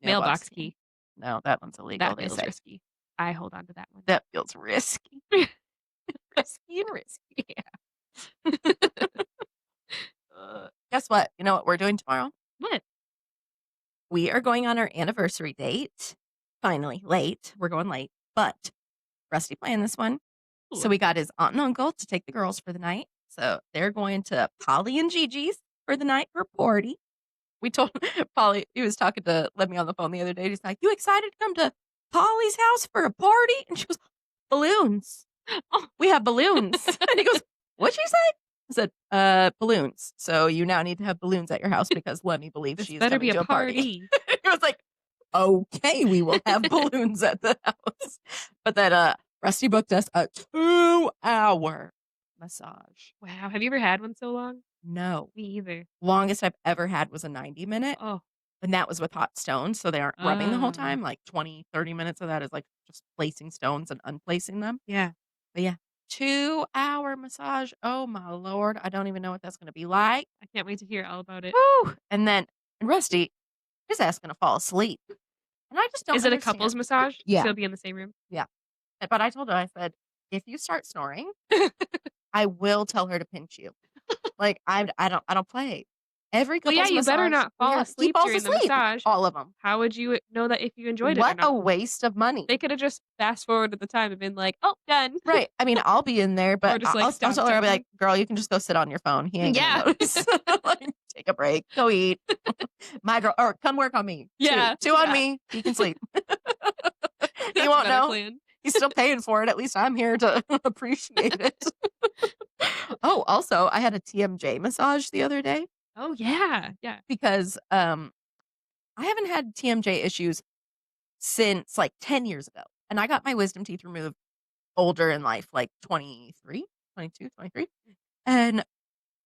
Mailbox key. key. No, that one's illegal, That they feels say. risky. I hold on to that one. That feels risky. Risky, risky. Yeah. Guess what? You know what we're doing tomorrow? What? We are going on our anniversary date. Finally, late. We're going late, but Rusty planned this one. So Ooh. we got his aunt and uncle to take the girls for the night. So they're going to Polly and Gigi's for the night for a party. We told Polly, he was talking to Lemmy on the phone the other day. He's like, "You excited to come to Polly's house for a party?" And she goes, "Balloons. Oh, We have balloons." And he goes, "What'd you say?" I said, balloons. So you now need to have balloons at your house because Lemmy believes this she is better coming be a to a party." party. He was like, "Okay, we will have balloons at the house." But then Rusty booked us a 2-hour massage. Wow. Have you ever had one so long? No. Me either. Longest I've ever had was a 90-minute, Oh. and that was with hot stones, so they aren't rubbing the whole time. Like 20, 30 minutes of that is like just placing stones and unplacing them. Yeah. But yeah, 2-hour massage. Oh my Lord. I don't even know what that's going to be like. I can't wait to hear all about it. Woo! And Rusty, his ass going to fall asleep. And I just don't Is it a understand. couples massage? Yeah. She'll be in the same room? Yeah. But I told her, I said, if you start snoring, I will tell her to pinch you. Like I don't play. Every Well, yeah, couple's you better massage not we fall have, he asleep falls during the asleep. massage. All of them. How would you know that if you enjoyed it or What a not? waste of money. They could have just fast forwarded the time and been like, "Oh, done." Right. I mean, I'll be in there, but Or just I'll, like, I'll "Stop, tell her, I'll stop, be stop." like, "Girl, you can just go sit on your phone. He ain't Yeah. gonna notice." Like, take a break, go eat. My girl, or come work on me. Yeah, Two on yeah. me. He can sleep. He That's a won't better know. plan. He's still paying for it. At least I'm here to appreciate it. Oh, also, I had a TMJ massage the other day Oh, yeah, yeah. because I haven't had TMJ issues since like 10 years ago. And I got my wisdom teeth removed older in life, like 23, 22, 23. And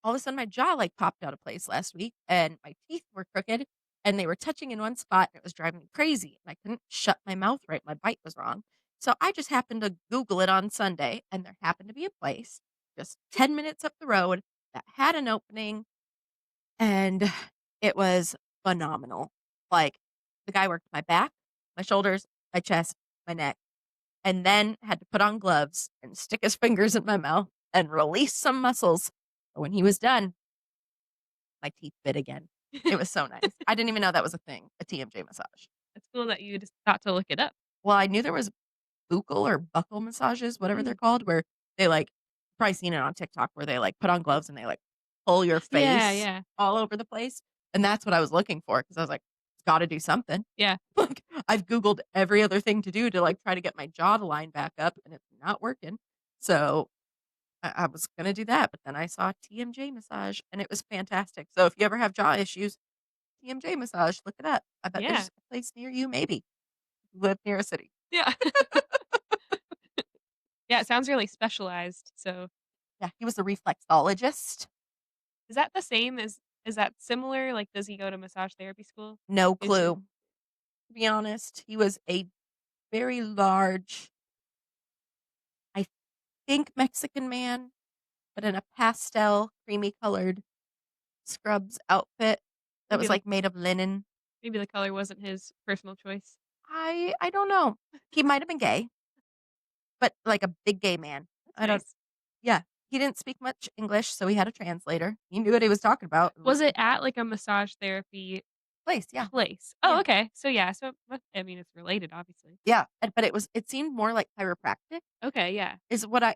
all of a sudden my jaw like popped out of place last week and my teeth were crooked and they were touching in one spot and it was driving me crazy. And I couldn't shut my mouth right. My bite was wrong. So I just happened to Google it on Sunday and there happened to be a place just 10 minutes up the road that had an opening and it was phenomenal. Like the guy worked my back, my shoulders, my chest, my neck, and then had to put on gloves and stick his fingers in my mouth and release some muscles. But when he was done, my teeth bit again. It was so nice. I didn't even know that was a thing, a TMJ massage. It's cool that you just thought to look it up. Well, I knew there was buccal or buckle massages, whatever they're Mm. called, where they like probably seen it on TikTok where they like put on gloves and they like pull your Yeah, face yeah, all over the place. And that's what I was looking for because I was like, it's got to do something. yeah. Like I've Googled every other thing to do to like try to get my jaw to line back up and it's not working. So I was going to do that. But then I saw TMJ massage and it was fantastic. So if you ever have jaw issues, TMJ massage, look it up. I bet Yeah, there's a place near you, maybe. Live near a city. yeah. Yeah, it sounds really specialized, so Yeah, he was a reflexologist. is that the same as is that similar? Like, does he go to massage therapy school? No Is he? clue, to be honest. He was a very large, I think Mexican man, but in a pastel, creamy colored scrubs outfit that Maybe was the like made of linen. maybe the color wasn't his personal choice. I don't know. He might have been gay, but like a big gay man. That's I don't. nice. Yeah, he didn't speak much English, so he had a translator. He knew what he was talking about. It Was was it at, like, a massage therapy place, yeah, place? Oh, yeah, okay. So, yeah, so I mean, it's related, obviously. yeah. But it seemed more like chiropractic. Okay, yeah. Is what I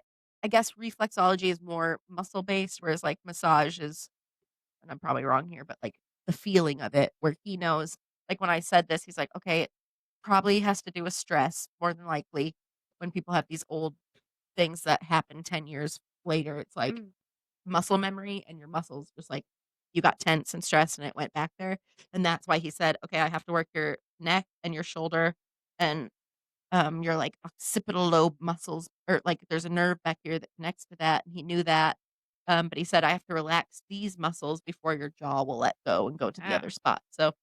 guess reflexology is more muscle based, whereas like massage is, and I'm probably wrong here, but like the feeling of it, where he knows. Like when I said this, he's like, okay, it probably has to do with stress more than likely. When people have these old things that happen 10 years later, it's like Mm, muscle memory and your muscles just like you got tense and stressed and it went back there. And that's why he said, okay, I have to work your neck and your shoulder and your like occipital lobe muscles, or like there's a nerve back here that connects to that. And he knew that. But he said, I have to relax these muscles before your jaw will let go and go to the wow. other spot. So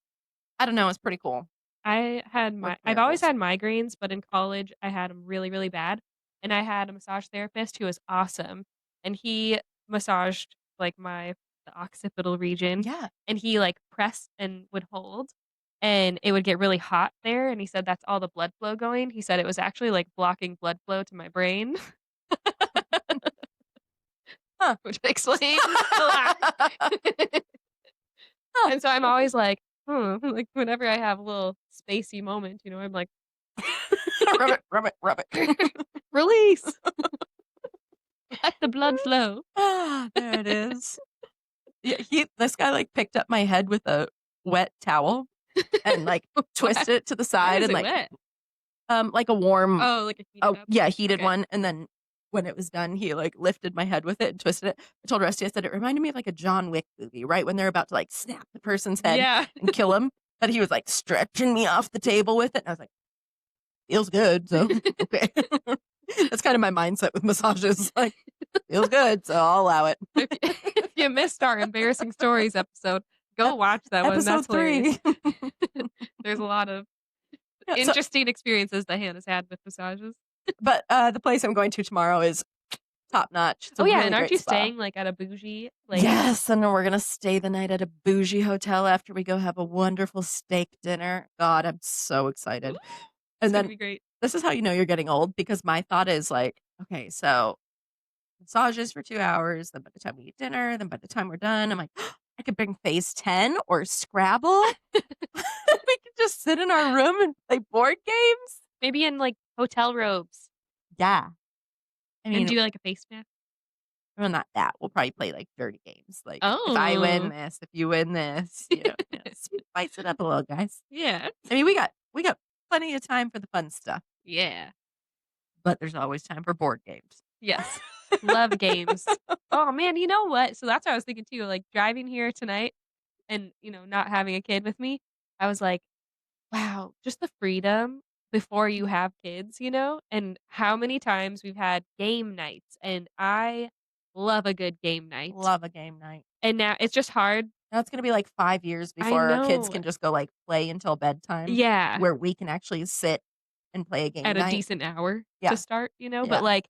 I don't know. It's pretty cool. Worked I've always miracles. had migraines, but in college, I had them really, really bad, and I had a massage therapist who was awesome, and he massaged, like, the occipital region, Yeah. and he, like, pressed and would hold, and it would get really hot there, and he said that's all the blood flow going. He said it was actually, like, blocking blood flow to my brain, Huh. which explains a lot. Huh. And so I'm always like, "Hmm," like, whenever I have a little spacey moment, I'm like, Rub it, rub it, rub it. "Release. Let the blood flow." There it is. Yeah, this guy, like, picked up my head with a wet towel and, like, Why twisted it to the why side is and, it like, wet? like a warm Oh, like a heated oh, up yeah, heated okay. one, and then when it was done, he, like, lifted my head with it and twisted it. I told Rusty, I said, "It reminded me of, like, a John Wick movie, right when they're about to, like, snap the person's head Yeah. and kill him." But he was, like, stretching me off the table with it, and I was like, "Feels good, so okay." That's kind of my mindset with massages, like, "Feels good, so I'll allow it." If you missed our embarrassing stories episode, go Ep watch that one, that's Episode hilarious. 3. There's a lot of Yeah, so interesting experiences that Hannah's had with massages. but, the place I'm going to tomorrow is top notch. It's Oh, a yeah, really and aren't great you spa. staying, like, at a bougie place? Yes, and we're gonna stay the night at a bougie hotel after we go have a wonderful steak dinner. God, I'm so Ooh, excited. it's And gonna then be great. this is how you know you're getting old because my thought is like, okay, so massages for 2 hours, then by the time we eat dinner, then by the time we're done, I'm like, I could bring Phase 10 or Scrabble. We could just sit in our room and play board games. Maybe in, like, hotel robes Yeah. I and mean, do, like, a face mask. well, not that. We'll probably play like dirty games. Like if I win Oh. this, if you win this, spice it up a little, guys. Yeah. I mean, we got plenty of time for the fun stuff, Yeah. but there's always time for board games. Yes. Love games. Oh, man, you know what? So that's what I was thinking too, like, driving here tonight and, not having a kid with me, I was like, "Wow, just the freedom before you have kids," and how many times we've had game nights, and I love a good game night. Love a game night. And now it's just hard. Now it's gonna be like 5 years I before our kids know. can just go like play until bedtime, Yeah, where we can actually sit and play a game at a night. decent hour to Yeah, start, but, yeah. like,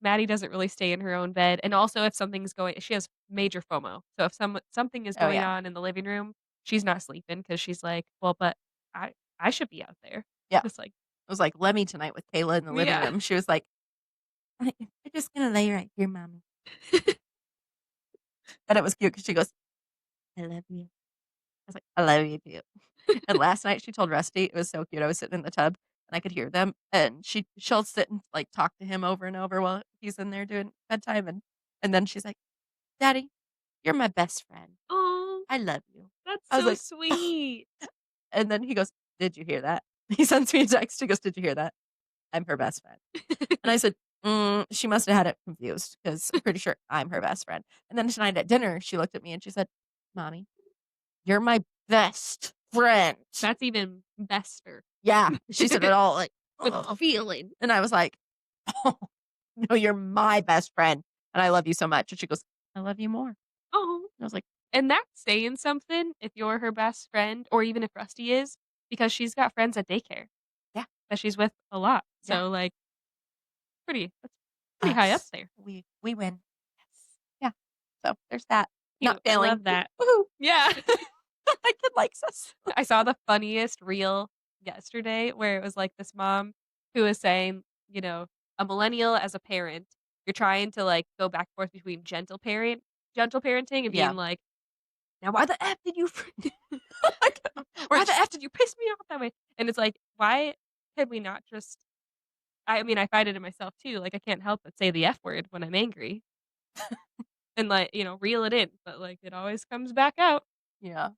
Maddie doesn't really stay in her own bed, and also if something's going she has major FOMO. So if something is Oh going yeah, on in the living room, she's not sleeping because she's like, "Well, but I should be out there." yeah. It's like, It was like Lemmy tonight with Kayla in the living yeah. room. She was like, I'm just gonna lay right here, mommy. And it was cute because she goes, I love you. I was like, I love you too. And last night she told Rusty, it was so cute. I was sitting in the tub and I could hear them, and she'll sit and like talk to him over and over while he's in there doing bedtime, and then she's like, Daddy, you're my best friend. Oh, I love you. that's I was so like, sweet. and then he goes, Did you hear that? He sends me a text. He goes, Did you hear that? I'm her best friend. And I said, she must have had it confused because I'm pretty sure I'm her best friend. And then tonight at dinner, she looked at me and she said, Mommy, you're my best friend. That's even bester. Yeah. She said it all like, With oh. feeling. And I was like, oh, no, you're my best friend. And I love you so much. And she goes, I love you more. Oh, And I was like, and that's saying something if you're her best friend or even if Rusty is, because she's got friends at daycare yeah, that she's with a lot. yeah. So, like, that's pretty high up Us. there. We win. Yes. Yeah. So there's that. Cute. Not I failing. love that. Woohoo. Yeah. My kid likes us. I saw the funniest reel yesterday where it was like this mom who was saying, a millennial as a parent, you're trying to like go back and forth between gentle parenting and Yeah. being like, now why the F did you We're why the just, F did you piss me off that way? And it's like, why could we not just I mean, I find it in myself too. Like I can't help but say the F word when I'm angry and like, reel it in, but like it always comes back out. yeah.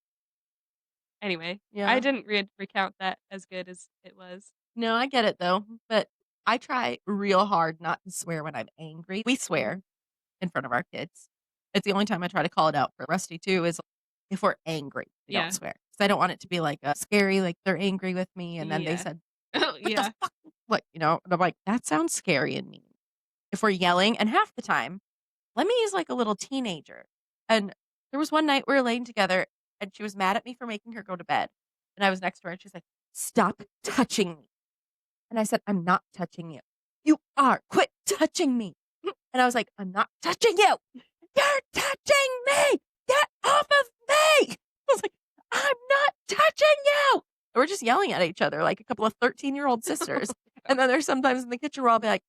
Anyway, I Yeah. didn't recount that as good as it was. No, I get it though. But I try real hard not to swear when I'm angry. We Mhm. swear in front of our kids. It's the only time I try to call it out for Rusty too is if we're angry, we don't Yeah. swear. Because I don't want it to be like scary, like they're angry with me. And then they Yeah. said, Oh, what the yeah. fuck? What, And I'm like, that sounds scary and mean. If we're yelling, and half the time, Lemmy is like a little teenager. And there was one night we were laying together and she was mad at me for making her go to bed. And I was next to her and she's like, Stop touching me. And I said, I'm not touching you. You are. Quit touching me. And I was like, I'm not touching you. You're touching me. Get off of me. I was like, I'm not touching you. And we're just yelling at each other like a couple of 13-year-old sisters. And then there's sometimes in the kitchen where I'll be like,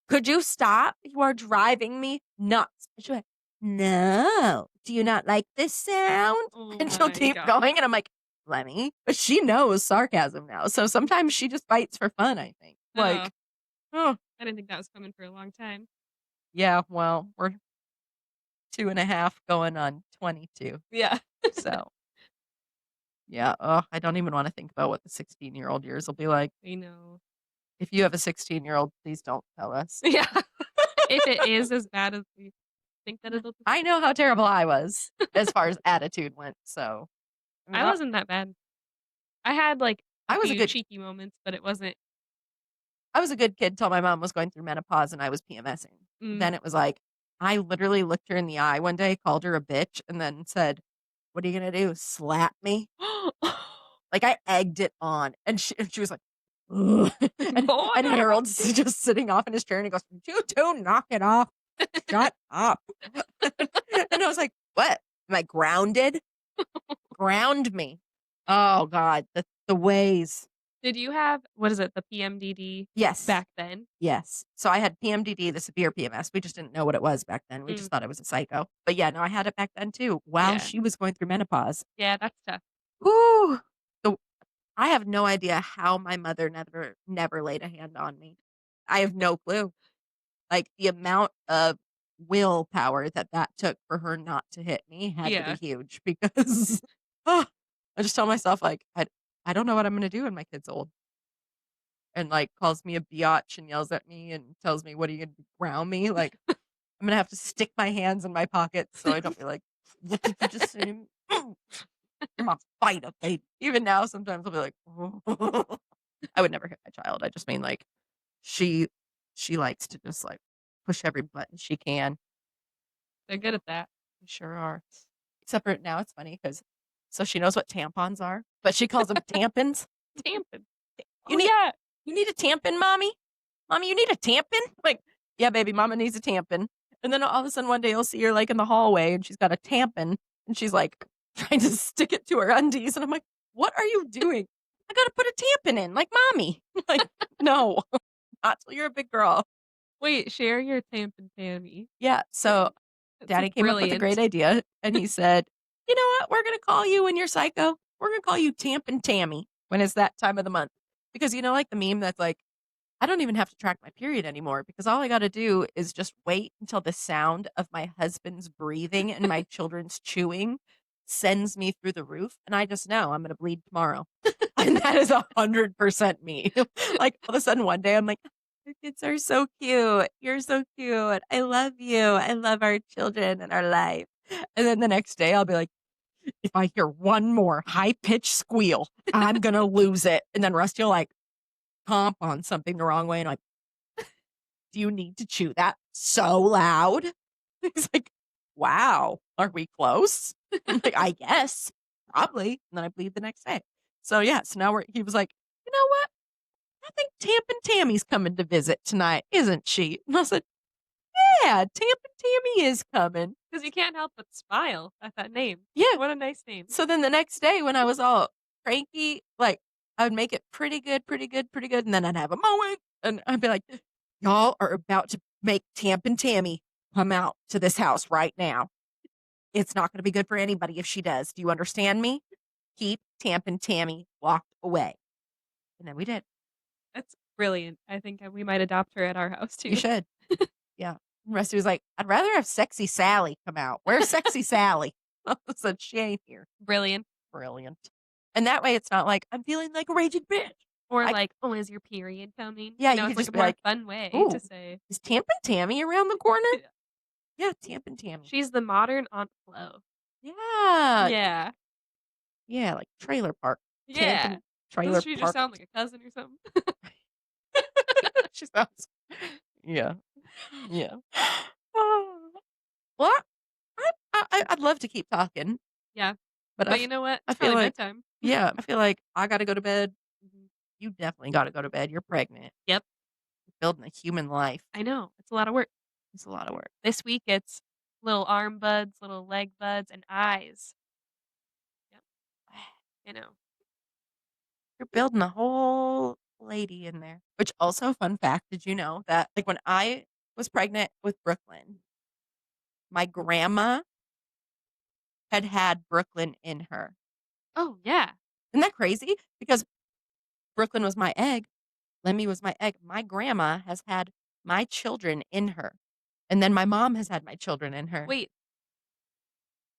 could you stop? You are driving me nuts. And she'll be like, no. Do you not like this sound? Oh And she'll my keep god. going. And I'm like, let me. But she knows sarcasm now. So sometimes she just fights for fun, I think. Oh, Like, oh, I didn't think that was coming for a long time. yeah, well, we're 2.5 going on 22. Yeah. So, yeah. Oh, I don't even want to think about what the 16-year-old years will be like. I know. If you have a 16-year-old, please don't tell us. Yeah. If it is as bad as we think that it'll be. I know how terrible I was as far as attitude went. So, I mean, I I, wasn't that bad. I had, like, a I was a few good cheeky moments, but it wasn't. I was a good kid till my mom was going through menopause and I was PMSing. Mm. Then it was like, I literally looked her in the eye one day, called her a bitch, and then said, "What are you gonna do? Slap me?" Like I egged it on, and she was like, "Ugh." Oh, and no. Harold's just sitting off in his chair, and he goes, "You two, knock it off, shut up." And I was like, "What? Am I grounded? Ground me." Oh God, the ways. Did you have what is it, the PMDD Yes. back then? Yes. So I had PMDD, the severe PMS. We just didn't know what it was back then. We Mm, just thought I was a psycho. But yeah, no, I had it back then too, while yeah. she was going through menopause. Yeah, that's tough. Whoo! The I have no idea how my mother never laid a hand on me. I have no clue. Like the amount of willpower that took for her not to hit me had to be Yeah. huge because oh, I just tell myself like I don't know what I'm gonna do when my kid's old. And, like, calls me a biatch and yells at me and tells me, "What are you gonna do, ground me?" Like, I'm gonna have to stick my hands in my pockets so I don't be like, "What did you just say to me? You're my fighter, baby." Even now, sometimes I'll be like, I would never hit my child. I just mean, like, she she likes to just, like, push every button she can. They're good at that. They sure are. Except for now it's funny because so she knows what tampons are, but she calls them tampons. Tampon. "You Oh, need yeah. you need a tampon, mommy? Mommy, you need a tampon?" Like, "Yeah, baby, mama needs a tampon." And then all of a sudden one day you'll see her, like, in the hallway, and she's got a tampon, and she's, like, trying to stick it to her undies, and I'm like, "What are you doing?" "I gotta put a tampon in, like mommy." Like, "No, not till you're a big girl." Wait, share your tampon Tammy. Yeah, so That's daddy came up with a great brilliant. idea, and he said, "You know what? We're gonna call you when you're psycho. We're gonna call you Tampon Tammy when it's that time of the month." Because you know, like, the meme that's like, I don't even have to track my period anymore because all I gotta do is just wait until the sound of my husband's breathing and my children's chewing sends me through the roof, and I just know I'm gonna bleed tomorrow. And that is 100% me. Like, all of a sudden one day, I'm like, "Your kids are so cute. You're so cute. I love you. I love our children and our life." And then the next day, I'll be like, "If I hear one more high-pitched squeal, I'm gonna lose it." And then Rusty will, like, comp on something the wrong way, and like, "Do you need to chew that so loud?" He's like, "Wow, are we close?" I'm like, "I guess, probably." And then I bleed the next day. So yeah, so now he was like, "You know what? I think Tampon Tammy's coming to visit tonight, isn't she?" And I said, "Yeah, Tampon Tammy is coming." Because you can't help but smile at that name. Yeah. What a nice name. So then the next day when I was all cranky, like, I would make it pretty good, pretty good, pretty good, and then I'd have a moment, and I'd be like, "Y'all are about to make Tampon Tammy come out to this house right now. It's not gonna be good for anybody if she does. Do you understand me? Keep Tampon Tammy locked away." And then we did. That's brilliant. I think, we might adopt her at our house You too. should. Yeah. And Rusty was like, "I'd rather have Sexy Sally come out. Where's Sexy Sally?" I said, "She ain't here." Brilliant. Brilliant. And that way it's not like, "I'm feeling like a raging bitch." Or I like, "Oh, is your period coming?" Yeah, You know, you it's could like just a be more like, fun way to "Ooh, say. is Tampon Tammy around the corner?" Yeah. Yeah, Tampon Tammy. She's the modern Aunt Flo. Yeah. Yeah. Yeah, like trailer park. Yeah. Tampon Doesn't trailer she just park. sound like a cousin or something? She sounds Yeah, yeah. Oh. Well, I'd love to keep talking, Yeah. but But you know what? I It's feel probably like bedtime. yeah, I feel like I gotta go to bed. Mhm. You definitely gotta go to bed. You're pregnant. Yep. You're building a human life. I know. It's a lot of work. It's a lot of work. This week, it's little arm buds, little leg buds, and eyes. Yep. I know. You're building a whole lady in there. Which also, fun fact, did you know that like when I was pregnant with Brooklyn, my grandma had Brooklyn in her. Oh, yeah. Isn't that crazy? Because Brooklyn was my egg, Lemmy was my egg. My grandma has had my children in her. And then my mom has had my children in her Wait.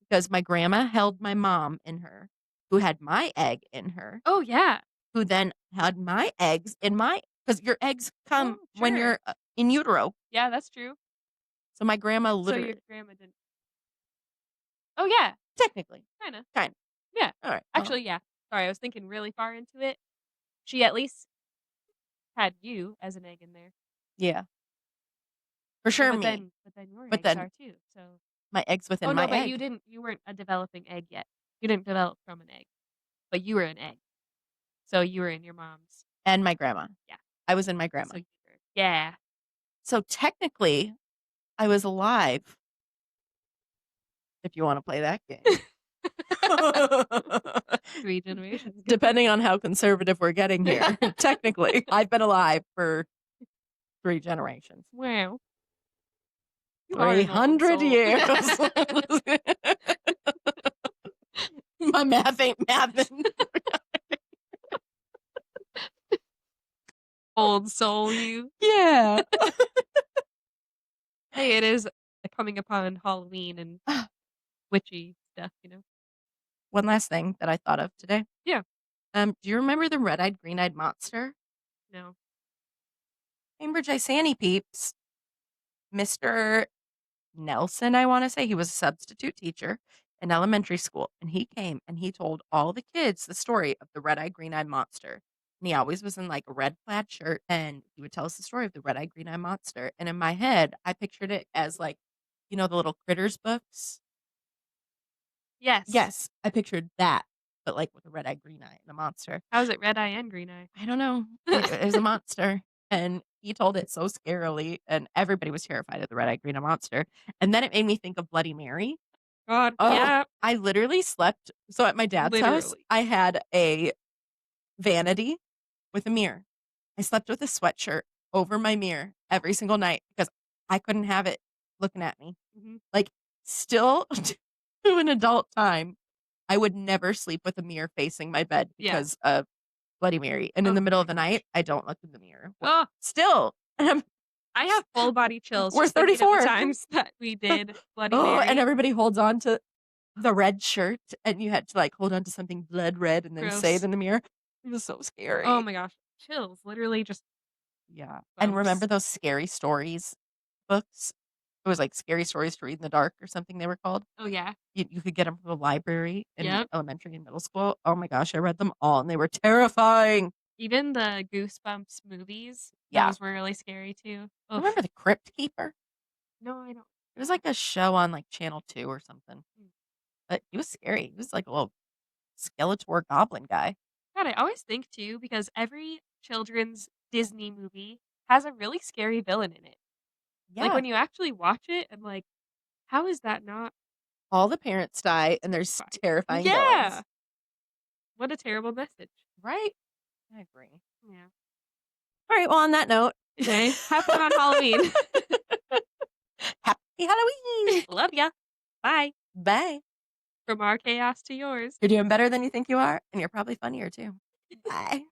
because my grandma held my mom in her, who had my egg in her, Oh, yeah. who then had my eggs in my, because your eggs come Oh, when sure. you're in utero. Yeah, that's true. So my grandma So your literally, grandma didn't. Oh, yeah. technically, Kinda. kind of. Yeah. All right. Well, Actually, yeah. Sorry, I was thinking really far into it. She at least had you as an egg in there. yeah, for Oh, sure me. but then your But eggs then are too, so my eggs oh, within my no, but egg you weren't a developing egg yet. You didn't develop from an egg, but you were an egg. So you were in your mom's. and my grandma. Yeah. I was in my So grandma. you were yeah. So technically, I was alive, if you want to play that game. 3 generations. Good for Depending on how conservative we're getting you. here. Technically, I've been alive for 3 generations. Wow. You are an old 300 soul. years. My math ain't mathing. Old soul, you. Yeah. Hey, it is coming upon Halloween and witchy stuff, you know? One last thing that I thought of today. Yeah. Do you remember the red-eyed, green-eyed monster? No. Cambridge Isani peeps. Mr. Nelson, I want to say. He was a substitute teacher in elementary school. And he came and he told all the kids the story of the red eyed, green eyed monster. And he always was in like a red plaid shirt. And he would tell us the story of the red eyed, green eyed monster. And in my head, I pictured it as like, the little critters books. Yes. Yes, I pictured that, but like with a red eyed, green eye and a monster. How's it red eye and green eye? I don't know. It was a monster. And he told it so scarily, and everybody was terrified of the red eyed, green eyed monster. And then it made me think of Bloody Mary. God, Oh, yeah, I literally slept. So at my dad's house, literally. I had a vanity with a mirror. I slept with a sweatshirt over my mirror every single night because I couldn't have it looking at me. Mhm. Like, still to an adult time, I would never sleep with a mirror facing my bed Yeah. because of Bloody Mary. And in Oh the middle my of the gosh. night, I don't look in the mirror. Oh, Still, I have full body chills we're just thinking of the 34. times that we did Bloody Oh, and Mary. everybody holds on to the red shirt, and you had to like hold on to something blood red and then say it Gross. in the mirror. It was so Oh scary. my gosh. Chills, literally just Yeah. And remember bumps. those scary stories books? It was like scary stories to read in the dark or something they were called. Oh, yeah. You could get them from the library in Yep. elementary and middle school. Oh my gosh, I read them all and they were terrifying. Even the Goosebumps movies, Yeah. those were really scary too. Oof. Remember the Crypt Keeper? No, I don't. It was like a show on like Channel 2 or something. Mm. But he was scary. He was like a little Skeletor goblin guy. God, I always think too, because every children's Disney movie has a really scary villain in it. Like Yeah. when you actually watch it, I'm like, how is that not All the parents die and there's fine? terrifying Yeah. villains. What a terrible message. Right? I agree. Yeah. All right. Well, on that note, Okay. Have fun on Halloween. happy Halloween. Love ya. Bye. Bye. From our chaos to yours. You're doing better than you think you are, and you're probably funnier too. Bye.